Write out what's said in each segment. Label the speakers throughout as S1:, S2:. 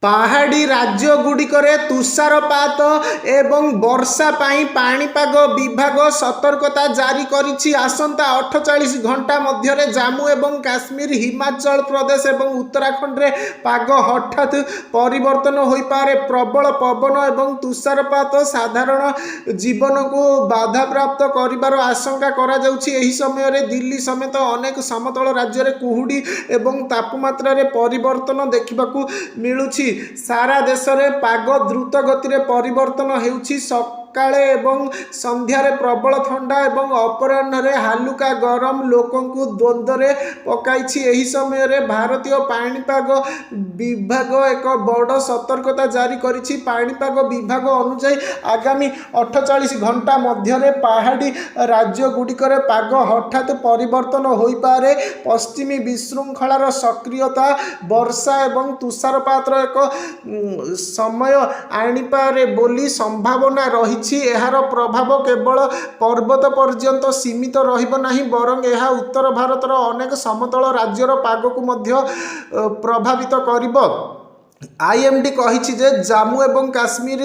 S1: पहाड़ी राज्य गुड़िकरे तुषारपात एवं वर्षा पाई पाणीपाग विभाग सतर्कता जारी करिछि। आसंता 48 घंटा मध्य जम्मू एवं काश्मीर, हिमाचल प्रदेश एवं उत्तराखंड रे पाग हठात परिवर्तन हो पारे। प्रबल पवन एवं तुषारपात साधारण जीवन को बाधा प्राप्त करिबार आशंका करा जाउछि। एही समय रे दिल्ली समेत अनेक समतल राज्य रे कुहुडी एवं तापमात्रा रे परिवर्तन देखिबाकू मिलुछि। सारा देश रे पाग द्रुत गति रे परिवर्तन हेउछि। सकाळे एवं संध्यारे प्रबल ठंडा एवं अपराह्न रे हालुका गरम लोकंकु द्वंद्व रे पकाइछि। एही समय रे भारतीय पाणीपाग विभाग एक बड़ सतर्कता जारी करिछि। पाणीपाग विभाग अनुसार आगामी 48 घंटा मध्य रे पहाड़ी राज्य गुड़िकर पाग हठात परिवर्तन हो पारे। पश्चिमी विशृंखलार सक्रियता वर्षा एवं तुषारपात एक समय आनीपारे बोली संभावना रही। एहार प्रभाव केवल पर्वत पर्यंत सीमित रहिब नाही, बरं यह उत्तर भारतर अनेक समतल राज्यर पाग को मध्य प्रभावित करिब। आईएमडी कहिछि जे जम्मू एवं काश्मीर,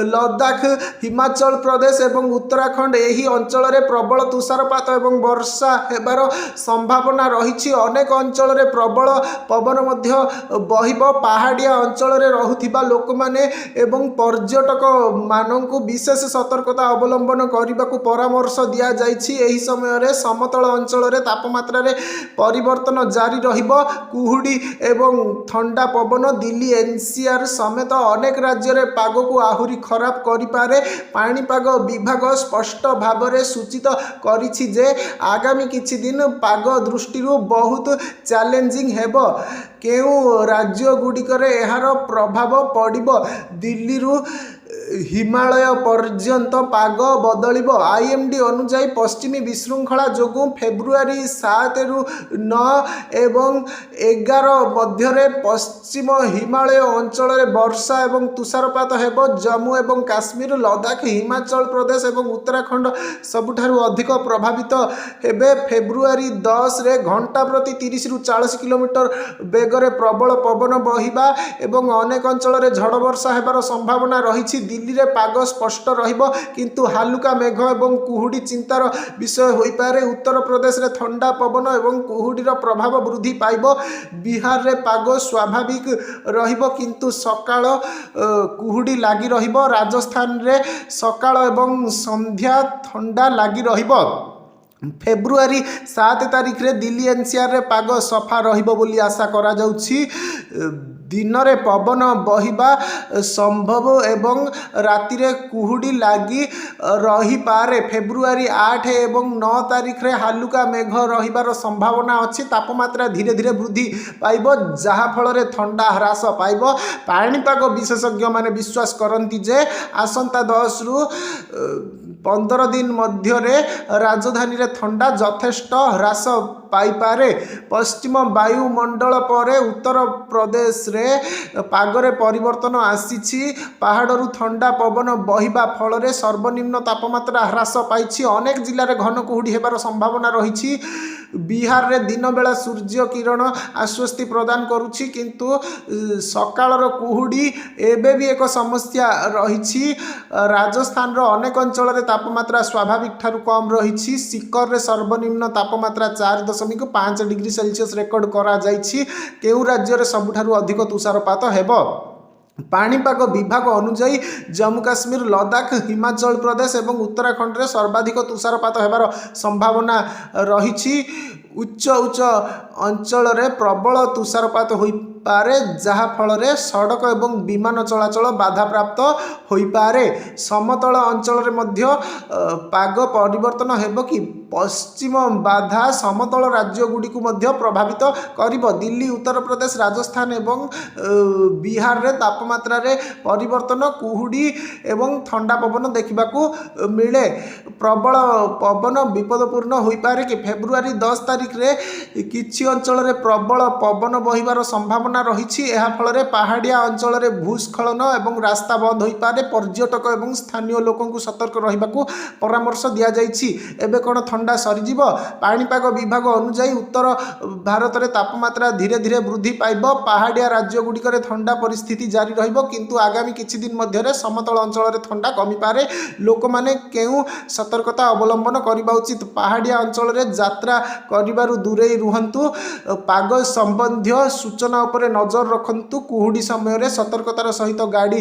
S1: लद्दाख, हिमाचल प्रदेश एवं उत्तराखंड एही अंचल रे प्रबल तुषारपात एवं वर्षा हेबार संभावना रही। अनेक अंचल रे प्रबल पवन मध्य बहिब। पहाड़िया अंचल रे रहुथिबा लोक माने एवं पर्यटक माननकु विशेष सतर्कता अवलंबन करने परामर्श दिया जाइछि। एही समय रे समतल अंचल रे तापमात्रा रे परिवर्तन जारी रहिब। कुहुडी एवं ठंडा पवन दिल्ली, एनसीआर समेत अनेक राज्य रे पाग को आहुरी खराब करिपारे। पाणीपाग विभाग स्पष्ट भाव में सूचित करिछि जे आगामी किछि दिन पाग दृष्टि बहुत चैलेंजिंग हेब। केउ राज्य गुड़िकरे एहार प्रभाव पड़िब। दिल्ली रु हिमालय पर्यंत पाग बदलिब। आईएमडी अनुसार पश्चिमी विशृंखला जोगु फेब्रुआरी 7 रु 9 एवं 11 मध्य पश्चिम हिमालय अंचल रे वर्षा एवं तुषारपात हेब। जम्मू एवं काश्मीर, लद्दाख, हिमाचल प्रदेश एवं उत्तराखंड सबुठारु अधिक प्रभावित हेबे। फेब्रुआरी 10 रे घंटा प्रति 30 रु 40 किलोमीटर बेगरे प्रबल पवन बहिबा एवं अनेक अंचल रे झड़ वर्षा हेबार संभावना रही। दिल्ली रे पाग स्पष्ट रहिबो, किंतु हालुका मेघ एवं कुहुडी चिंतार विषय होई पारे। उत्तर प्रदेश रे ठंडा पवन एवं कुहुडीर प्रभाव वृद्धि पाइबो। बिहार रे पाग स्वाभाविक रहिबो, किंतु सकाळ कुहुडी लागी रहिबो। राजस्थान रे सकाळ एवं संध्या ठंडा लागी रहिबो। फेब्रुआरी 7 तारिख रे दिल्ली एनसीआर रे पाग सफा रहिबो बोली आशा करा जाउछि। दिन रे पवन बहिबा संभव एवं राति रे कुहुडी लागी रही पारे। फेब्रुआरी 8 एवं 9 तारिख रे हालुका मेघ रहिबार संभावना अछि। तापमात्रा धीरे धीरे वृद्धि पाइबो, जहा फल रे ठंडा ह्रास पाइबो। पाणीपाग विशेषज्ञ माने विश्वास करंती जे आसंता 10 रु 15 दिन मध्य रे राजधानी रे ठंडा यथेष्ट ह्रास पाइपारे। पश्चिम वायुमंडल पर उत्तर प्रदेश रे पागरे परिवर्तन आसीछि। पहाड़रू ठंडा पवन बहिबा फल रे सर्वनिम्न तापमात्रा ह्रास पाइछि। अनेक जिले में घन कुहुडी हेबार संभावना रही। बिहार रे दिन बेला सूर्य किरण आश्वस्ति प्रदान करुछि, किंतु सकाळर कुहुडी एबे भी एक समस्या रही। राजस्थान रो अनेक अंचल रे तापमात्रा स्वाभाविक ठारू कम रही। सिकर रे सर्वनिम्न तापमात्रा 4.5 डिग्री सेल्सियस रेकर्ड करा जाइछि। केउ राज्य रे सबुठारू अधिक तुषारपात हेबो। पाणीपाग विभाग अनुसार जम्मू काश्मीर, लद्दाख, हिमाचल प्रदेश एवं उत्तराखंड रे सर्वाधिक तुषारपात हेबार संभावना रही। उच्च उच्च अंचल रे प्रबल तुषारपात होई पारे, जहा फल रे सड़क एवं विमान चलाचल बाधा प्राप्त होई पारे। समतल अंचल रे मध्य पाग परिवर्तन हेबो कि पश्चिम बाधा समतल राज्य गुडी को मध्य प्रभावित करिबो। दिल्ली, उत्तर प्रदेश, राजस्थान एवं बिहार रे तापमात्रा रे परिवर्तन, कुहुडी एवं ठंडा पवन देखिबाकू मिले। प्रबल पवन विपदपूर्ण होई पारे कि फेब्रुआरी 10 तारिख रे किछि अंचल रे प्रबल पवन बहिबार संभावना ସମ୍ଭାବନା ରହିଛି। ଏହା ଫଳରେ ପାହାଡ଼ିଆ ଅଞ୍ଚଳରେ ଭୂସ୍ଖଳନ ଏବଂ ରାସ୍ତା ବନ୍ଦ ହୋଇପାରେ। ପର୍ଯ୍ୟଟକ ଏବଂ ସ୍ଥାନୀୟ ଲୋକଙ୍କୁ ସତର୍କ ରହିବାକୁ ପରାମର୍ଶ ଦିଆଯାଇଛି। ଏବେ କ'ଣ ଥଣ୍ଡା ସରିଯିବ? ପାଣିପାଗ ବିଭାଗ ଅନୁଯାୟୀ ଉତ୍ତର ଭାରତରେ ତାପମାତ୍ରା ଧୀରେ ଧୀରେ ବୃଦ୍ଧି ପାଇବ। ପାହାଡ଼ିଆ ରାଜ୍ୟଗୁଡ଼ିକରେ ଥଣ୍ଡା ପରିସ୍ଥିତି ଜାରି ରହିବ, କିନ୍ତୁ ଆଗାମୀ କିଛି ଦିନ ମଧ୍ୟରେ ସମତଳ ଅଞ୍ଚଳରେ ଥଣ୍ଡା କମିପାରେ। ଲୋକମାନେ କେଉଁ ସତର୍କତା ଅବଲମ୍ବନ କରିବା ଉଚିତ? ପାହାଡ଼ିଆ ଅଞ୍ଚଳରେ ଯାତ୍ରା କରିବାରୁ ଦୂରେଇ ରୁହନ୍ତୁ। ପାଗ ସମ୍ବନ୍ଧୀୟ ସୂଚନା ଉପରେ ନଜର ରଖନ୍ତୁ। କୁହୁଡ଼ି ସମୟରେ ସତର୍କତାର ସହିତ ଗାଡ଼ି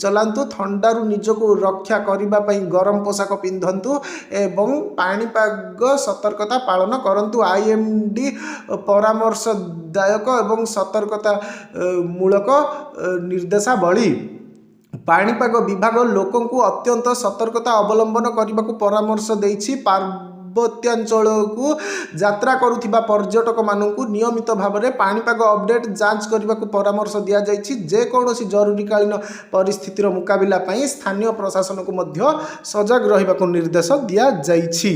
S1: ଚଲାନ୍ତୁ। ଥଣ୍ଡାରୁ ନିଜକୁ ରକ୍ଷା କରିବା ପାଇଁ ଗରମ ପୋଷାକ ପିନ୍ଧନ୍ତୁ ଏବଂ ପାଣିପାଗ ସତର୍କତା ପାଳନ କରନ୍ତୁ। IMD ପରାମର୍ଶଦାୟକ ଏବଂ ସତର୍କତା ମୂଳକ ନିର୍ଦ୍ଦେଶାବଳୀ। ପାଣିପାଗ ବିଭାଗ ଲୋକଙ୍କୁ ଅତ୍ୟନ୍ତ ସତର୍କତା ଅବଲମ୍ବନ କରିବାକୁ ପରାମର୍ଶ ଦେଇଛି। ପାର୍ବତ୍ୟାଞ୍ଚଳକୁ ଯାତ୍ରା କରୁଥିବା ପର୍ଯ୍ୟଟକମାନଙ୍କୁ ନିୟମିତ ଭାବରେ ପାଣିପାଗ ଅପଡେଟ୍ ଯାଞ୍ଚ କରିବାକୁ ପରାମର୍ଶ ଦିଆଯାଇଛି। ଯେକୌଣସି ଜରୁରୀକାଳୀନ ପରିସ୍ଥିତିର ମୁକାବିଲା ପାଇଁ ସ୍ଥାନୀୟ ପ୍ରଶାସନକୁ ମଧ୍ୟ ସଜାଗ ରହିବାକୁ ନିର୍ଦ୍ଦେଶ ଦିଆଯାଇଛି।